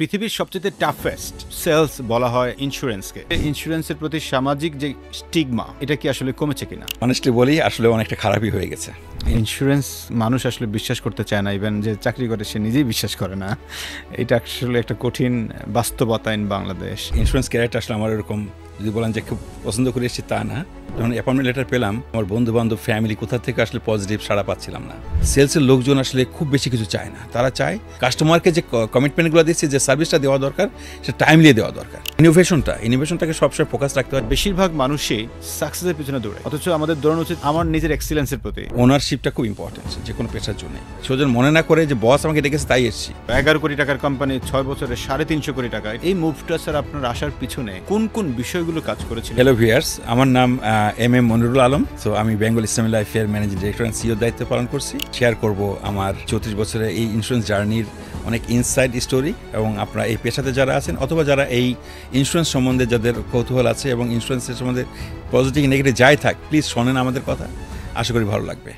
পৃথিবীর সবচেয়ে toughest sales বলা হয় ইন্স্যুরেন্সকে। ইন্স্যুরেন্সের প্রতি সামাজিক যে স্টিগমা, এটা কি আসলে কমেছে কিনা? অনেস্টলি বলি, আসলে অনেকটা খারাপই হয়ে গেছে। ইন্স্যুরেন্স মানুষ আসলে বিশ্বাস করতে চায় না, ইভেন যে চাকরি করে সে নিজেই বিশ্বাস করে না। এটা আসলে একটা কঠিন বাস্তবতা ইন বাংলাদেশ। ইন্স্যুরেন্স ক্যারিয়ারটা আসলে আমার এরকম, যদি বলেন যে খুব পছন্দ করে এসেছি তা না। যখন অ্যাপয়েন্টমেন্ট লেটার পেলাম, আমার বন্ধু বান্ধব ফ্যামিলি কোথা থেকে আসলে পজিটিভ সাড়া পাচ্ছিলাম না। সেলসের লোকজন আসলে খুব বেশি কিছু চায় না, তারা চায় কাস্টমারকে যে কমিটমেন্টগুলো দিচ্ছে, যে সার্ভিসটা দেওয়া দরকার, সেটা টাইমলি দেওয়া দরকার। ইনোভেশনটাকে সবসময় ফোকাস রাখতে হয়। বেশিরভাগ মানুষই সাকসেসের পিছনে দৌড়ে, অথচ আমাদের দৌড়ানো উচিত আমার নিজের এক্সিলেন্সের প্রতি। ওনারশিপটা খুব ইম্পর্টেন্ট যে কোনো পেশার জন্য। সে যেন মনে না করে যে বস আমাকে ডেকেছে তাই এসেছি। 11 কোটি টাকার কোম্পানি 6 বছরে 350 কোটি টাকা। এই মুভটা স্যার আপনার আসার পিছনে কোন কোন বিষয়গুলো কাজ করেছিল? হ্যালো ভিউয়ার্স, আমার নাম এম মনিরুল আলম। তো আমি বেঙ্গল ইসলামী লাইফ এর ম্যানেজিং ডিরেক্টর এন্ড সিইও দায়িত্ব পালন করছি। শেয়ার করব আমার 34 বছরের এই ইন্স্যুরেন্স জার্নির অনেক ইনসাইড স্টোরি, এবং আপনারা এই পেশাতে যারা আছেন অথবা যারা এই ইন্স্যুরেন্স সম্বন্ধে যাদের কৌতূহল আছে এবং ইন্স্যুরেন্সের সম্বন্ধে পজিটিভ নেগেটিভ যাই থাক, প্লিজ শোনেন আমাদের কথা। আশা করি ভালো লাগবে।